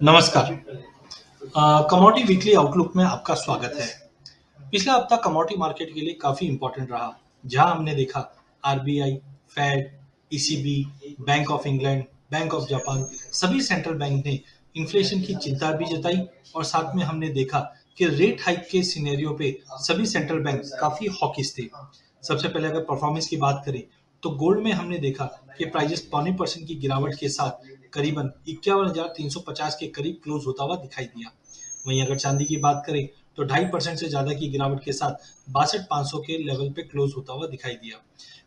नमस्कार। Commodity weekly outlook में आपका स्वागत है। पिछला हफ्ता कमोडिटी मार्केट के लिए काफी इंपॉर्टेंट रहा, जहां हमने देखा RBI, Fed, ECB, bank of England, bank of Japan सभी सेंट्रल बैंक ने इन्फ्लेशन की चिंता भी जताई और साथ में हमने देखा कि रेट हाइक के सिनेरियो पे सभी सेंट्रल बैंक काफी हॉकिश थे। सबसे पहले अगर परफॉर्मेंस की बात करें तो गोल्ड में हमने देखा कि प्राइजेस 0.5% की गिरावट के साथ करीबन 51,350 के करीब क्लोज होता हुआ दिखाई दिया। वहीं अगर चांदी की बात करें तो 2.5% से ज्यादा की गिरावट के साथ 62,500 के लेवल पे क्लोज होता हुआ दिखाई दिया।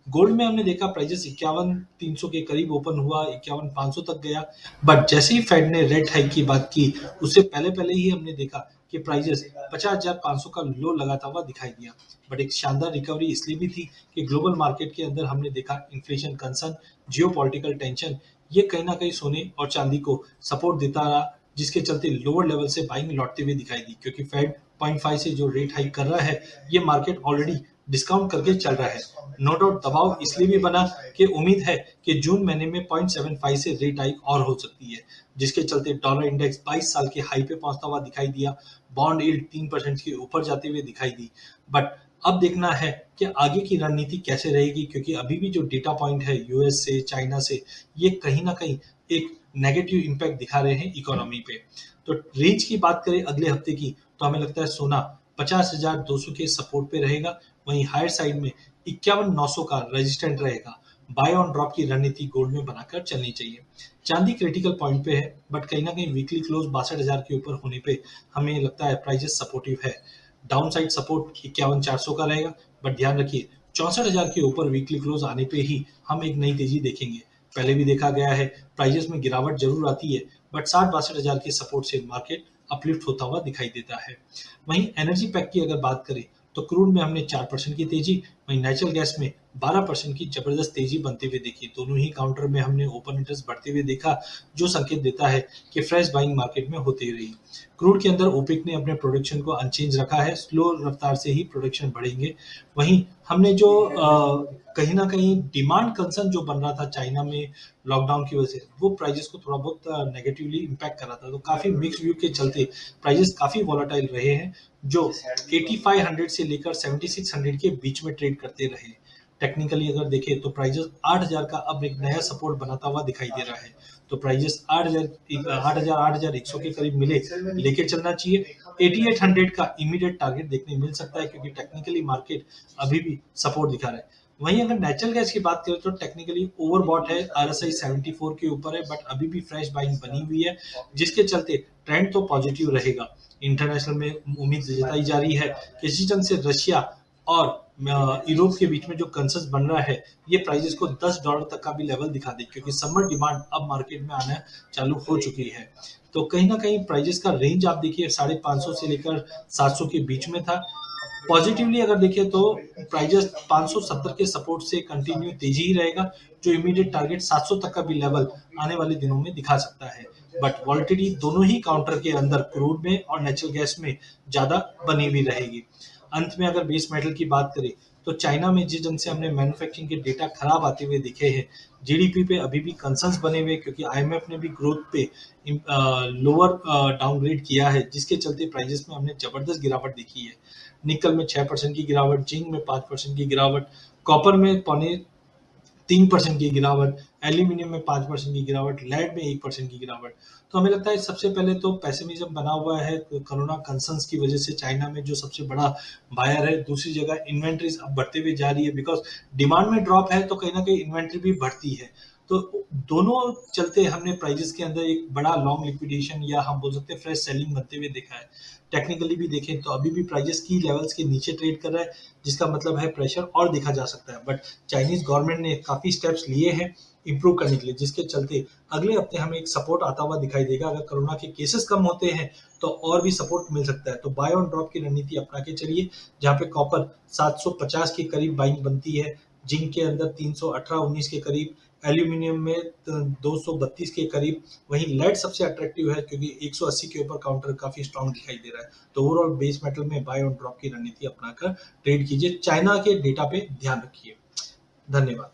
गोल्ड में हमने देखा प्राइजेस 51,300 के करीब ओपन हुआ, 51,500 तक गया, बट जैसे ही फेड ने रेट हाइक की बात की उससे पहले पहले ही हमने देखा कि प्राइजेस 50,500 का लो लगाता हुआ दिखाई दिया। बट एक शानदार रिकवरी इसलिए भी थी कि ग्लोबल मार्केट के अंदर हमने देखा इन्फ्लेशन कंसर्न, जियोपॉलिटिकल टेंशन, ये कहीं ना कहीं सोने और चांदी को सपोर्ट देता रहा, जिसके चलते लोअर लेवल से बाइंग लौटते हुए दिखाई दी, क्योंकि फेड 0.5 से जो रेट हाइक कर रहा है ये मार्केट ऑलरेडी डिस्काउंट करके चल रहा है। नो डाउट दबाव इसलिए भी बना कि उम्मीद है कि जून महीने में 0.75 से रेट हाइक और हो सकती है, जिसके चलते डॉलर इंडेक्स 22 साल के हाई पे पहुंचता हुआ दिखाई दिया, बॉन्ड यील्ड 3% के ऊपर जाते हुए दिखाई दी। बट अब देखना है कि आगे की रणनीति कैसे रहेगी, क्योंकि अभी भी जो डेटा पॉइंट है यूएस से, चाइना से, ये कहीं ना कहीं एक नेगेटिव इम्पैक्ट दिखा रहे हैं इकोनॉमी पे। तो रेंज की बात करें अगले हफ्ते की तो हमें लगता है सोना 50,200 के सपोर्ट पे रहेगा, वहीं हायर साइड में 51,900 का रेजिस्टेंट रहेगा। बाय ऑन ड्रॉप की रणनीति गोल्ड में बनाकर चलनी चाहिए। चांदी क्रिटिकल पॉइंट पे है, बट कहीं ना कहीं वीकली क्लोज 62,000 के ऊपर होने पे हमें लगता है प्राइजेस सपोर्टिव है। डाउन साइड सपोर्ट 51,400 का रहेगा, बट ध्यान रखिए 64,000 के ऊपर वीकली क्लोज आने पे ही हम एक नई तेजी देखेंगे। पहले भी देखा गया है प्राइजेस में गिरावट जरूर आती है, बट 60-62,000 के सपोर्ट से मार्केट अपलिफ्ट होता हुआ दिखाई देता है। वहीं एनर्जी पैक की अगर बात करें तो क्रूड में हमने 4% की तेजी, वहीं नेचुरल गैस में 12% की जबरदस्त तेजी बनते हुए देखी। दोनों ही काउंटर में हमने ओपन इंटरेस्ट बढ़ते हुए देखा, जो संकेत देता है कि फ्रेश बाइंग मार्केट में होती रही। क्रूड के अंदर ओपेक ने अपने प्रोडक्शन को अनचेंज रखा है, स्लो रफ्तार से ही प्रोडक्शन बढ़ेंगे। वहीं हमने जो कहीं ना कहीं डिमांड कंसर्न जो बन रहा था चाइना में लॉकडाउन की वजह से, वो प्राइजेस को थोड़ा बहुत नेगेटिवली इम्पैक्ट कर रहा था। तो काफी मिक्स व्यू के चलते प्राइजेस काफी वॉलेटाइल रहे हैं, जो 8500 से लेकर 7600 के बीच में ट्रेड करते रहे। टेक्निकली अगर देखें तो प्राइजेस 8000 का अब एक नया सपोर्ट बनाता हुआ दिखाई दे रहा है। तो प्राइजेस 8,100 के करीब मिले, लेके चलना चाहिए। 8800 का इमीडिएट टारगेट देखने मिल सकता है, क्योंकि टेक्निकली मार्केट अभी भी सपोर्ट दिखा रहा है। वहीं अगर नेचुरल गैस की बात करें तो टेक्निकली ओवरबॉट है, आरएसआई 74 के ऊपर है, बट अभी भी फ्रेश बाइंग बनी हुई है, जिसके चलते ट्रेंड तो पॉजिटिव रहेगा। इंटरनेशनल में उम्मीद जताई जा रही है कि जिस ढंग से रशिया और यूरोप के बीच में जो कंसर्न बन रहा है, ये प्राइजेस को $10 तक का भी लेवल दिखा दे, क्योंकि समर डिमांड अब मार्केट में आना चालू हो चुकी है। तो कहीं ना कहीं प्राइजेस का रेंज आप देखिए 550 से लेकर 700 के बीच में था। पॉजिटिवली अगर देखें तो प्राइजेस 570 के सपोर्ट से कंटिन्यू तेजी ही रहेगा, जो इमीडिएट टारगेट 700 तक का भी लेवल आने वाले दिनों में दिखा सकता है। बट वॉलिटिलिटी दोनों ही काउंटर के अंदर क्रूड में और नेचुरल गैस में ज्यादा बनी हुई रहेगी। अंत में अगर बेस मेटल की बात करें तो चाइना में जिस ढंग से हमने मैन्युफैक्चरिंग के डेटा खराब आते हुए दिखे हैं, जीडीपी पे अभी भी कंसर्न्स बने हुए, क्योंकि आईएमएफ ने भी ग्रोथ पे लोअर डाउनग्रेड किया है, जिसके चलते प्राइजेस में हमने जबरदस्त गिरावट देखी है। निकल में 6% की गिरावट, जिंक में 5% की गिरावट, कॉपर में 3% की गिरावट, एल्यूमिनियम में 5% की गिरावट, लेड में 1% की गिरावट। तो हमें लगता है सबसे पहले तो पैसिमिज्म बना हुआ है कोरोना कंसर्न्स की वजह से, चाइना में जो सबसे बड़ा बायर है। दूसरी जगह इन्वेंट्रीज अब बढ़ते हुए जा रही है, बिकॉज डिमांड में ड्रॉप है तो कहीं ना कहीं इन्वेंट्री भी बढ़ती है। तो दोनों चलते हमने प्राइजेस के अंदर एक बड़ा लॉन्ग लिक्विडेशन या हम बोल सकते हैं फ्रेश सेलिंग बनते हुए देखा है। टेक्निकली भी देखें तो अभी भी प्राइजेस की लेवल्स के नीचे ट्रेड कर रहा है, जिसका मतलब है प्रेशर और देखा जा सकता है। बट चाइनीज गवर्नमेंट ने काफी स्टेप्स लिए हैं इंप्रूव करने के लिए, जिसके चलते अगले हफ्ते हमें एक सपोर्ट आता हुआ दिखाई देगा। अगर कोरोना के केसेस कम होते हैं तो और भी सपोर्ट मिल सकता है। तो बाय ऑन ड्रॉप की रणनीति अपना के चलिए, जहां पे कॉपर 750 के करीब बाइंग बनती है, जिंक के अंदर 318-19 के करीब, एल्यूमिनियम में 232 के करीब, वहीं लेड सबसे अट्रैक्टिव है क्योंकि 180 के ऊपर काउंटर काफी स्ट्रांग दिखाई दे रहा है। तो ओवरऑल बेस मेटल में बाय ऑन ड्रॉप की रणनीति अपनाकर ट्रेड कीजिए। चाइना के डेटा पे ध्यान रखिए। धन्यवाद।